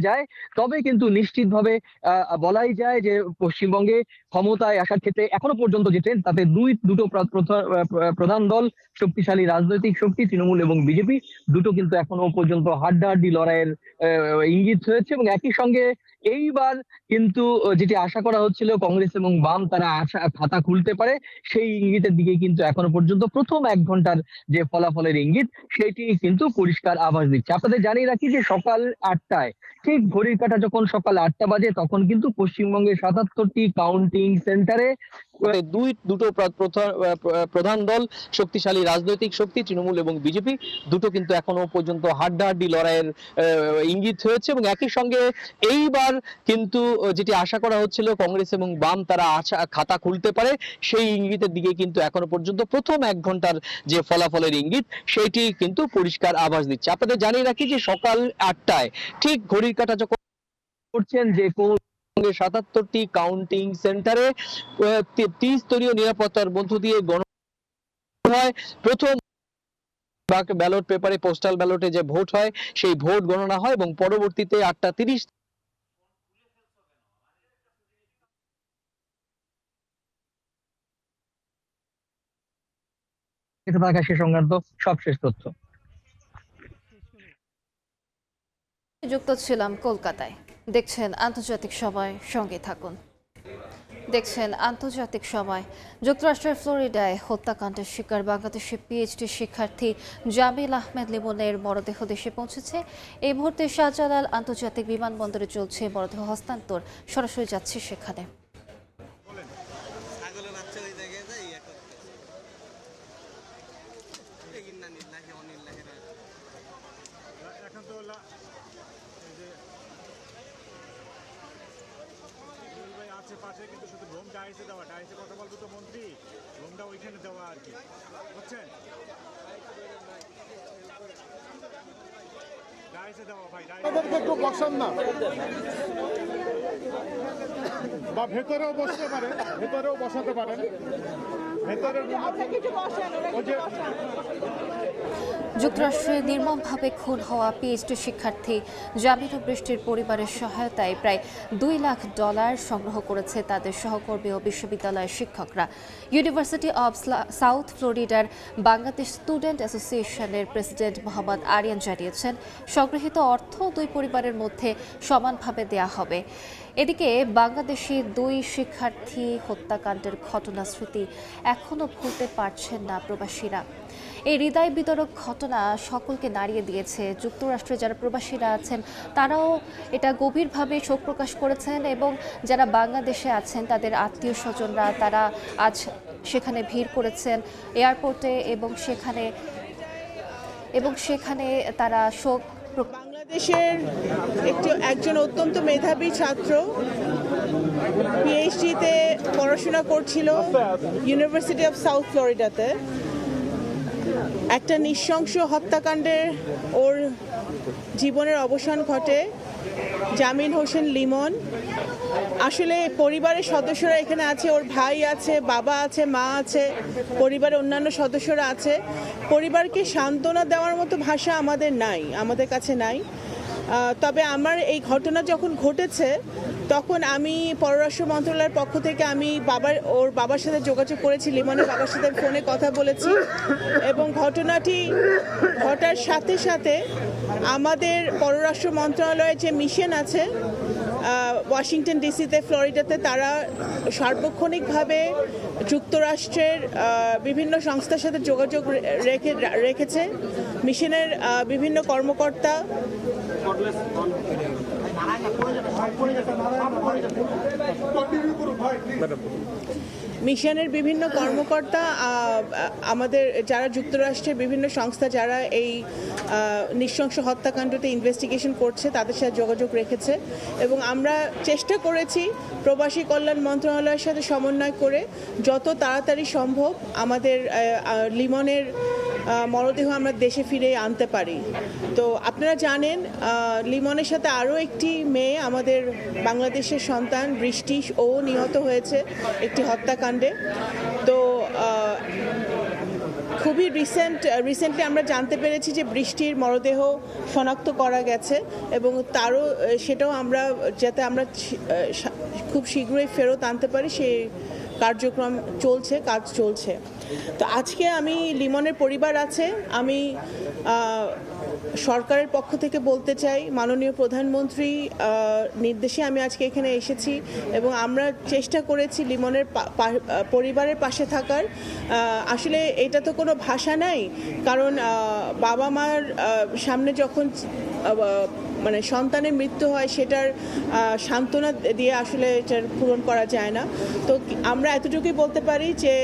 যায় তবে কিন্তু নিশ্চিতভাবে বলাই যায় যে পশ্চিমবঙ্গে ক্ষমতায় আসার ক্ষেত্রে এখনো পর্যন্ত যে ট্রেন্ড তাতে দুটো প্রধান দল, শক্তিশালী রাজনৈতিক শক্তি তৃণমূল এবং বিজেপি, দুটো কিন্তু এখনো পর্যন্ত হাড্ডাহাড্ডি লড়াইয়ের ইঙ্গিত হয়েছে। এবং একই সঙ্গে এইবার কিন্তু যেটি আশা করা হচ্ছিল কংগ্রেস এবং বাম তারা খাতা খুলতে পারে, সেই ইঙ্গিতের দিকে কিন্তু এখনো পর্যন্ত প্রথম 1 ঘন্টার যে ফলাফলের ইঙ্গিত সেটি কিন্তু পরিষ্কার আভাস দিচ্ছে। আপনাদের জানিয়ে রাখি যে সকাল 8টায়, ঠিক ঘড়ির কাঁটা যখন সকাল 8টা বাজে, তখন কিন্তু পশ্চিমবঙ্গের 77টি কাউন্টিং সেন্টারে দুটো প্রধান দল, শক্তিশালী রাজনৈতিক শক্তি তৃণমূল এবং বিজেপি, দুটো কিন্তু এখনো পর্যন্ত হাড্ডাহাড্ডি লড়াইয়ের ইঙ্গিত হয়েছে। এবং একই সঙ্গে এইবার কিন্তু যেটি আশা করা হচ্ছিল কংগ্রেস এবং বাম তারা খাতা খুলতে পারে, সেই ইঙ্গিতের দিকে কিন্তু এখনো পর্যন্ত প্রথম 1 ঘন্টার যে ফলাফলের ইঙ্গিত সেটি কিন্তু পরিষ্কার আভাস দিচ্ছে। আপনাদের জানিয়ে রাখি যে সকাল 8টায় ঠিক ঘড়ির কাঁটা যখন করছেন যে 77টি কাউন্টিং সেন্টারে 30 স্তরীয় নিরাপত্তার মধ্য দিয়ে গণনা হয়। প্রথম ব্যালট পেপারে, পোস্টাল ব্যালটে যে ভোট হয় সেই ভোট গণনা হয় এবং পরবর্তীতে 8:30 সে সংক্রান্ত সবশেষ তথ্য। যুক্ত ছিলাম কলকাতায়। দেখছেন আন্তর্জাতিক সময়, সঙ্গে থাকুন। যুক্তরাষ্ট্রের ফ্লোরিডায় হত্যাকাণ্ডের শিকার বাংলাদেশের পিএইচডি শিক্ষার্থী জামিল আহমেদ লিমনের মরদেহ দেশে পৌঁছেছে। এই মুহূর্তে শাহজালাল আন্তর্জাতিক বিমানবন্দরে চলছে মরদেহ হস্তান্তর। সরাসরি যাচ্ছে সেখানে। পাশে কিন্তু শুধু রুম ডাইসে দেওয়া, ডাইসে কথা বলবো তো মন্ত্রী, রুমটা ওইখানে দেওয়া আর কি, বুঝছেন? ডাইসে দেওয়া ভাই, ডাইসে একটু বসান না, বা ভেতরেও বসতে পারেন, ভেতরেও বসাতে পারেন, যুক্তরাষ্ট্রে নির্মমভাবে খুন হওয়া পিএইচডি শিক্ষার্থী জামিল বৃষ্টির পরিবারের সহায়তায় প্রায় $2 লাখ সংগ্রহ করেছে তাদের সহকর্মী ও বিশ্ববিদ্যালয়ের শিক্ষকরা। ইউনিভার্সিটি অব সাউথ ফ্লোরিডার বাংলাদেশ স্টুডেন্ট অ্যাসোসিয়েশনের প্রেসিডেন্ট মোহাম্মদ আরিয়ান জানিয়েছেন, সংগৃহীত অর্থ 2 পরিবারের মধ্যে সমানভাবে দেয়া হবে। এদিকে বাংলাদেশি 2 শিক্ষার্থী হত্যাকাণ্ডের ঘটনা স্মৃতি এখনও ভুলতে পারছেন না প্রবাসীরা। এই হৃদয় বিতরক ঘটনা সকলকে নাড়িয়ে দিয়েছে। যুক্তরাষ্ট্রে যারা প্রবাসীরা আছেন তারাও এটা গভীরভাবে শোক প্রকাশ করেছেন এবং যারা বাংলাদেশে আছেন তাদের আত্মীয় স্বজনরা তারা আজ সেখানে ভিড় করেছেন এয়ারপোর্টে এবং সেখানে তারা শোক। বাংলাদেশের একজন অত্যন্ত মেধাবী ছাত্র পিএইচডিতে পড়াশোনা করছিল ইউনিভার্সিটি অফ সাউথ ফ্লোরিডাতে। একটা নৃশংস হত্যাকাণ্ডে ওর জীবনের অবসান ঘটে জামিল হোসেন লিমন। আসলে পরিবারের সদস্যরা এখানে আছে, ওর ভাই আছে, বাবা আছে, মা আছে, পরিবারের অন্যান্য সদস্যরা আছে। পরিবারকে সান্ত্বনা দেওয়ার মতো ভাষা আমাদের কাছে নাই। তবে আমার এই ঘটনা যখন ঘটেছে তখন আমি পররাষ্ট্র মন্ত্রণালয়ের পক্ষ থেকে আমি ওর বাবার সাথে যোগাযোগ করেছি, লিমনের বাবার সাথে ফোনে কথা বলেছি এবং ঘটনাটি ঘটার সাথে সাথে আমাদের পররাষ্ট্র মন্ত্রণালয়ের যে মিশন আছে ওয়াশিংটন ডিসিতে, ফ্লোরিডাতে, তারা সার্বক্ষণিকভাবে যুক্তরাষ্ট্রের বিভিন্ন সংস্থার সাথে যোগাযোগ রেখেছে। মিশনের বিভিন্ন কর্মকর্তা আমাদের যারা যুক্তরাষ্ট্রের বিভিন্ন সংস্থা যারা এই নৃশংস হত্যাকাণ্ডতে ইনভেস্টিগেশন করছে তাদের সাথে যোগাযোগ রেখেছে এবং আমরা চেষ্টা করেছি প্রবাসী কল্যাণ মন্ত্রণালয়ের সাথে সমন্বয় করে যত তাড়াতাড়ি সম্ভব আমাদের লিমনের মরদেহ আমরা দেশে ফিরে আনতে পারি। তো আপনারা জানেন লিমনের সাথে আরও একটি মেয়ে আমাদের বাংলাদেশের সন্তান বৃষ্টি, ও নিহত হয়েছে একটি হত্যাকাণ্ডে। তো খুবই রিসেন্টলি আমরা জানতে পেরেছি যে বৃষ্টির মরদেহ শনাক্ত করা গেছে এবং সেটাও আমরা যাতে আমরা খুব শীঘ্রই ফেরত আনতে পারি সেই কাজ চলছে। তো আজকে আমি লিমনের পরিবার আছে, আমি সরকারের পক্ষ থেকে বলতে চাই মাননীয় প্রধানমন্ত্রী নির্দেশে আমি আজকে এখানে এসেছি এবং আমরা চেষ্টা করেছি লিমনের পরিবারের পাশে থাকার। আসলে এটা তো কোনো ভাষা নাই, কারণ বাবা মার সামনে যখন মানে সন্তানের মৃত্যু হয় সেটার সান্ত্বনা দিয়ে আসলে এটার পূরণ করা যায় না। তো আমরা এতটুকুই বলতে পারি যে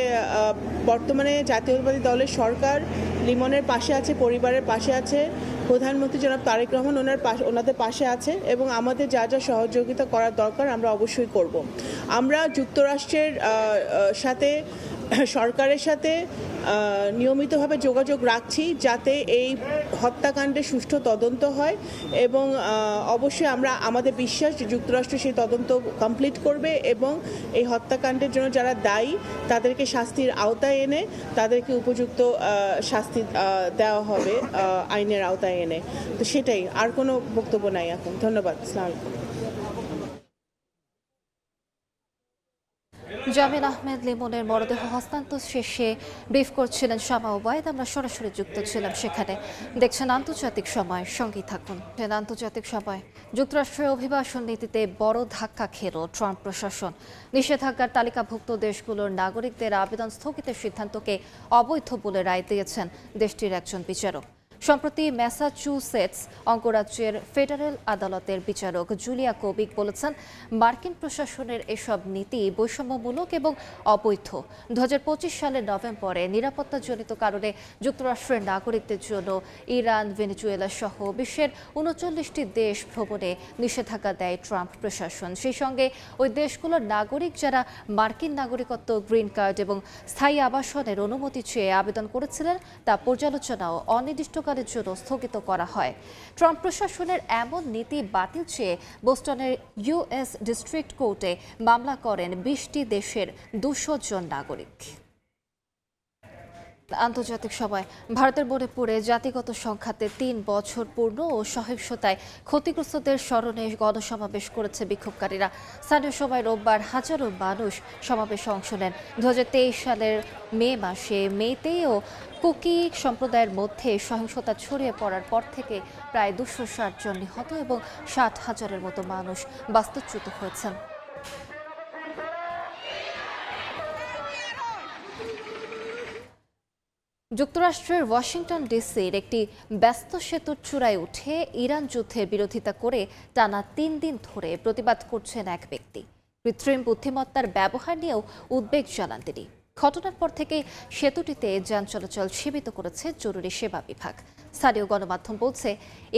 বর্তমানে জাতীয়তাবাদী দলের সরকার লিমনের পাশে আছে, পরিবারের পাশে আছে, প্রধানমন্ত্রী জনাব তারেক রহমান ওনাদের পাশে আছে এবং আমাদের যা যা সহযোগিতা করার দরকার আমরা অবশ্যই করব। আমরা যুক্তরাষ্ট্রের সাথে সরকারের সাথে নিয়মিতভাবে যোগাযোগ রাখছি যাতে এই হত্যাকাণ্ডের সুষ্ঠু তদন্ত হয় এবং অবশ্যই আমাদের বিশ্বাস যে যুক্তরাষ্ট্র সেই তদন্ত কমপ্লিট করবে এবং এই হত্যাকাণ্ডের জন্য যারা দায়ী তাদেরকে শাস্তির আওতায় এনে তাদেরকে উপযুক্ত শাস্তি দেওয়া হবে আইনের আওতায় এনে। তো সেটাই, আর কোনো বক্তব্য নাই এখন। ধন্যবাদ। আসসালামু আলাইকুম। জামিল আহমেদ লিমনের মরদেহ হস্তান্তর শেষে ব্রিফ করছিলেন শামা ওবায়দ। আমরা সরাসরি যুক্ত ছিলাম সেখানে। দেখছেন আন্তর্জাতিক সময়, সঙ্গী থাকুন। আন্তর্জাতিক সময়, যুক্তরাষ্ট্রের অভিবাসন নীতিতে বড় ধাক্কা খেল ট্রাম্প প্রশাসন। নিষেধাজ্ঞার তালিকাভুক্ত দেশগুলোর নাগরিকদের আবেদন স্থগিতের সিদ্ধান্তকে অবৈধ বলে রায় দিয়েছেন দেশটির একজন বিচারক। সম্প্রতি ম্যাসাচুসেটস অঙ্গরাজ্যের ফেডারেল আদালতের বিচারক জুলিয়া কোবিক বলেছেন মার্কিন প্রশাসনের এসব নীতি বৈষম্যমূলক এবং অবৈধ। 2025 সালের নভেম্বরে নিরাপত্তাজনিত কারণে যুক্তরাষ্ট্রের নাগরিকদের জন্য ইরান, ভেনেজুয়েলা সহ বিশ্বের 39টি দেশ ভ্রমণে নিষেধাজ্ঞা দেয় ট্রাম্প প্রশাসন। সেই সঙ্গে ওই দেশগুলোর নাগরিক যারা মার্কিন নাগরিকত্ব, গ্রিন কার্ড এবং স্থায়ী আবাসনের অনুমতি চেয়ে আবেদন করেছিলেন তা পর্যালোচনাও অনির্দিষ্ট জন্য স্থগিত করা হয়। ট্রাম্প প্রশাসনের এমন নীতি বাতিল চেয়ে বোস্টনের ইউএস ডিস্ট্রিক্ট কোর্টে মামলা করেন 20টি দেশের 200 জন নাগরিক। আন্তর্জাতিক সময়, ভারতের মণিপুরে জাতিগত সংঘাতে 3 বছর পূর্ণ ও সহিংসতায় ক্ষতিগ্রস্তদের স্মরণে গণসমাবেশ করেছে বিক্ষোভকারীরা। স্থানীয় সময় রোববার হাজারো মানুষ সমাবেশে অংশ নেন। 2023 সালের মে মাসে মেইতেই ও কুকি সম্প্রদায়ের মধ্যে সহিংসতা ছড়িয়ে পড়ার পর থেকে প্রায় 260 জন নিহত এবং 60,000-এর মতো মানুষ বাস্তুচ্যুত হয়েছেন। যুক্তরাষ্ট্রের ওয়াশিংটন ডিসির একটি ব্যস্ত সেতুর চূড়ায় উঠে ইরান যুদ্ধের বিরোধিতা করে টানা 3 দিন ধরে প্রতিবাদ করছেন এক ব্যক্তি। কৃত্রিম বুদ্ধিমত্তার ব্যবহার নিয়েও উদ্বেগ জানান তিনি। ঘটনার পর থেকে সেতুটিতে যান চলাচল সীমিত করেছে জরুরি সেবা বিভাগ। স্থানীয় গণমাধ্যম বলছে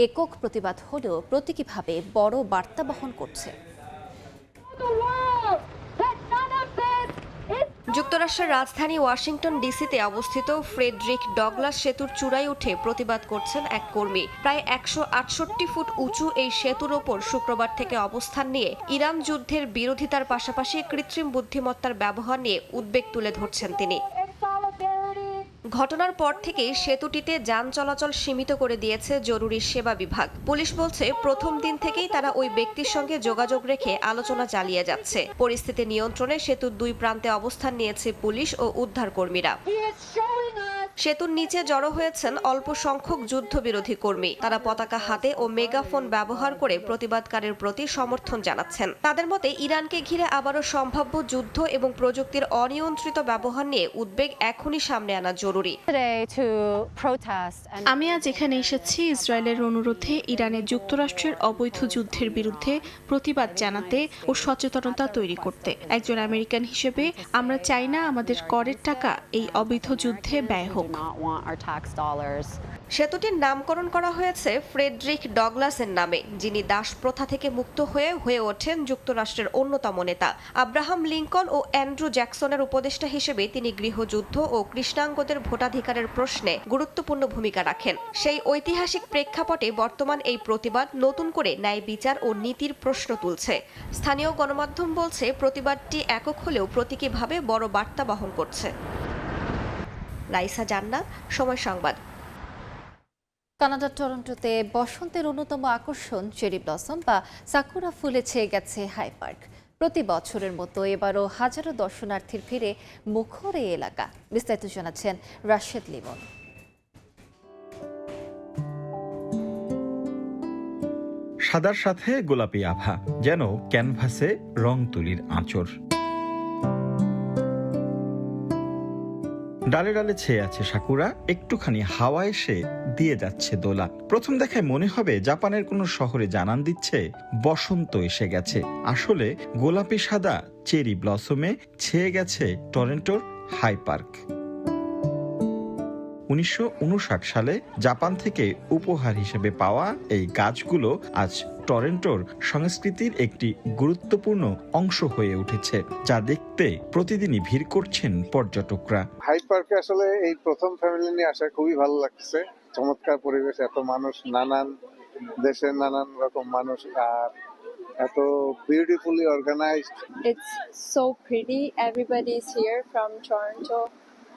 একক প্রতিবাদ হলেও প্রতীকীভাবে বড় বার্তা বহন করছে। যুক্তরাষ্ট্রের রাজধানী ওয়াশিংটন ডিসিতে অবস্থিত ফ্রেডরিক ডগলাস সেতুর চূড়ায় উঠে প্রতিবাদ করছেন এক কর্মী। প্রায় 168 ফুট উঁচু এই সেতুর ওপর শুক্রবার থেকে অবস্থান নিয়ে ইরান যুদ্ধের বিরোধিতার পাশাপাশি কৃত্রিম বুদ্ধিমত্তার ব্যবহার নিয়ে উদ্বেগ তুলে ধরছেন তিনি। ঘটনার পর থেকেই সেতুটিতে যান চলাচল সীমিত করে দিয়েছে জরুরি সেবা বিভাগ। পুলিশ বলছে প্রথম দিন থেকেই তারা ওই ব্যক্তির সঙ্গে যোগাযোগ রেখে আলোচনা চালিয়ে যাচ্ছে। পরিস্থিতি নিয়ন্ত্রণে সেতুর দুই প্রান্তে অবস্থান নিয়েছে পুলিশ ও উদ্ধার কর্মীরা। সেতুর নিচে জড়ো হয়েছেন অল্প সংখ্যক যুদ্ধবিরোধী কর্মী। তারা পতাকা হাতে ও মেগাফোন ব্যবহার করে প্রতিবাদকারীর প্রতি সমর্থন জানাচ্ছেন। তাদের মতে ইরানকে ঘিরে আবারও সম্ভাব্য যুদ্ধ এবং প্রযুক্তির অনিয়ন্ত্রিত ব্যবহার নিয়ে উদ্বেগ এখনই সামনে আনা জরুরি। আমি আজ এখানে এসেছি ইসরায়েলের অনুরোধে ইরানে যুক্তরাষ্ট্রের অবৈধ যুদ্ধের বিরুদ্ধে প্রতিবাদ জানাতে ও সচেতনতা তৈরি করতে। একজন আমেরিকান হিসেবে আমরা চাই না আমাদের করের টাকা এই অবৈধ যুদ্ধে ব্যয় হোক। সেতুটির নামকরণ করা হয়েছে ফ্রেডরিক ডগলাসের নামে, যিনি দাস প্রথা থেকে মুক্ত হয়ে ওঠেন যুক্তরাষ্ট্রের অন্যতম নেতা। আব্রাহাম লিঙ্কন ও অ্যান্ড্রু জ্যাকসনের উপদেষ্টা হিসেবে তিনি গৃহযুদ্ধ ও কৃষ্ণাঙ্গদের ভোটাধিকারের প্রশ্নে গুরুত্বপূর্ণ ভূমিকা রাখেন। সেই ঐতিহাসিক প্রেক্ষাপটে বর্তমান এই প্রতিবাদ নতুন করে ন্যায় বিচার ও নীতির প্রশ্ন তুলছে। স্থানীয় গণমাধ্যম বলছে প্রতিবাদটি একক হলেও প্রতীকীভাবে বড় বার্তা বহন করছে। রাইসা জান্নাত, সময় সংবাদ। কানাডার টরন্টোতে বসন্তের অন্যতম আকর্ষণ চেরি ব্লসম বা সাকুরা ফুলে ছেয়ে গেছে হাই পার্ক। প্রতি বছরের মতো এবারও হাজারো দর্শনার্থীর ভিড়ে মুখর এই এলাকা। বিস্তারিত জানাচ্ছেন রাশেদ লিমন। সাদার সাথে গোলাপি আভা, যেন ক্যানভাসে রং তুলির আঁচড়। ডালে ডালে ছেয়ে আছে সাকুরা, একটুখানি হাওয়া এসে দিয়ে যাচ্ছে দোলা। প্রথম দেখায় মনে হবে জাপানের কোনো শহরে জানান দিচ্ছে বসন্ত এসে গেছে। আসলে গোলাপি সাদা চেরি ব্লসমে ছেয়ে গেছে টরন্টোর হাই পার্ক। 1959 সালে জাপান থেকে উপহার হিসেবে পাওয়া এই গাছগুলো আজ টরন্টোর সংস্কৃতির একটি গুরুত্বপূর্ণ অংশ হয়ে উঠেছে, যা দেখতে প্রতিদিনই ভিড় করছেন পর্যটকরা। হাই পার্কে আসলে এই প্রথম ফ্যামিলি নিয়ে আসা খুবই ভালো লাগছে। চমৎকার পরিবেশ, এত মানুষ, নানান দেশের নানান রকম মানুষ, আর এত beautifully organised. It's so pretty. Everybody is here from Toronto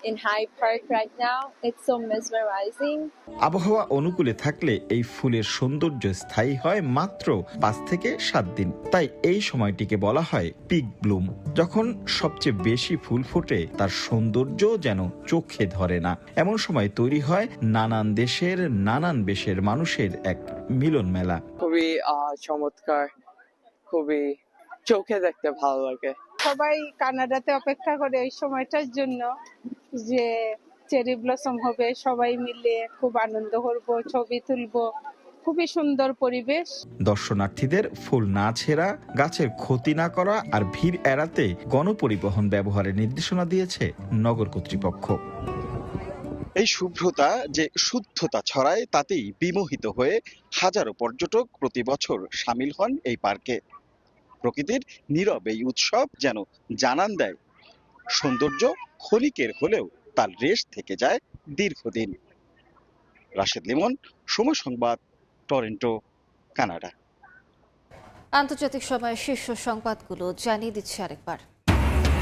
in Hyde Park right now. It's so mesmerizing. আবহাওয়া অনুকূলে থাকলে এই ফুলের সৌন্দর্য স্থায়ী হয় মাত্র 5 থেকে 7 দিন। তাই এই সময়টিকে বলা হয় পিক ব্লুম। যখন সবচেয়ে বেশি ফুল ফোটে তার সৌন্দর্য যেন চোখে ধরে না। এমন সময় তৈরি হয় নানান দেশের নানান বেশের মানুষের এক মিলন মেলা। খুবই চমৎকার, খুবই চোখে দেখতে ভালো লাগে। সবাই কানাডাতে অপেক্ষা করে এই সময়টার জন্য যে চেরি ব্লসম হবে, সবাই মিলে খুব আনন্দ করব, ছবি তুলবো। খুবই সুন্দর পরিবেশ। দর্শনার্থীদের ফুল না ছেঁড়া, গাছের ক্ষতি না করা আর ভিড় এড়াতে গণপরিবহন ব্যবহারের নির্দেশনা দিয়েছে নগর কর্তৃপক্ষ। এই শুভ্রতা যে শুদ্ধতা ছড়ায় তাতেই বিমোহিত হয়ে হাজারো পর্যটক প্রতি বছর সামিল হন এই পার্কে। প্রকৃতির নীরব এই উৎসব যেন জানান দেয় সৌন্দর্য ক্ষণিকের হলেও তার রেশ থেকে যায় দীর্ঘদিন। রাশেদ লিমন, সময় সংবাদ, টরন্টো, কানাডা। আন্তর্জাতিক সময়ের শীর্ষ সংবাদগুলো জানিয়ে দিচ্ছে আরেকবার।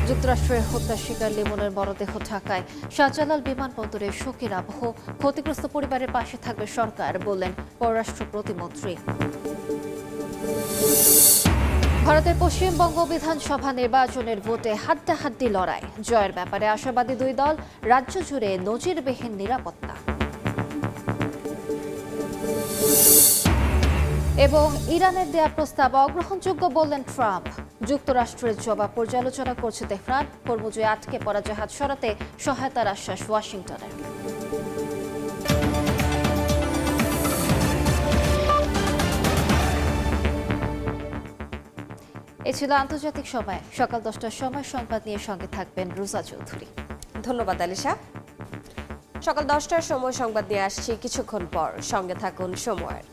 যুক্তরাষ্ট্রের হত্যা শিকার লিমনের মরদেহ ঢাকায় শাহজালাল বিমানবন্দরে শোকের আবহ। ক্ষতিগ্রস্ত পরিবারের পাশে থাকবে সরকার, বললেন পররাষ্ট্র প্রতিমন্ত্রী। ভারতের পশ্চিমবঙ্গ বিধানসভা নির্বাচনের ভোটে হাড্ডাহাড্ডি লড়াই। জয়ের ব্যাপারে আশাবাদী দুই দল, রাজ্য জুড়ে নজিরবিহীন নিরাপত্তা। এবং ইরানের দেয়া প্রস্তাব অগ্রহণযোগ্য, বললেন ট্রাম্প। যুক্তরাষ্ট্রের জবাব পর্যালোচনা করছে তেহরান। হরমুজে আটকে পড়া জাহাজ সরাতে সহায়তার আশ্বাস ওয়াশিংটনের। এ ছিল আন্তর্জাতিক সময়। সকাল 10টার সময় সংবাদ নিয়ে সঙ্গে থাকবেন রুজা চৌধুরী। ধন্যবাদ আলিশা। সকাল 10টার সময় সংবাদ নিয়ে আসছি কিছুক্ষণ পর। সঙ্গে থাকুন সময়ের।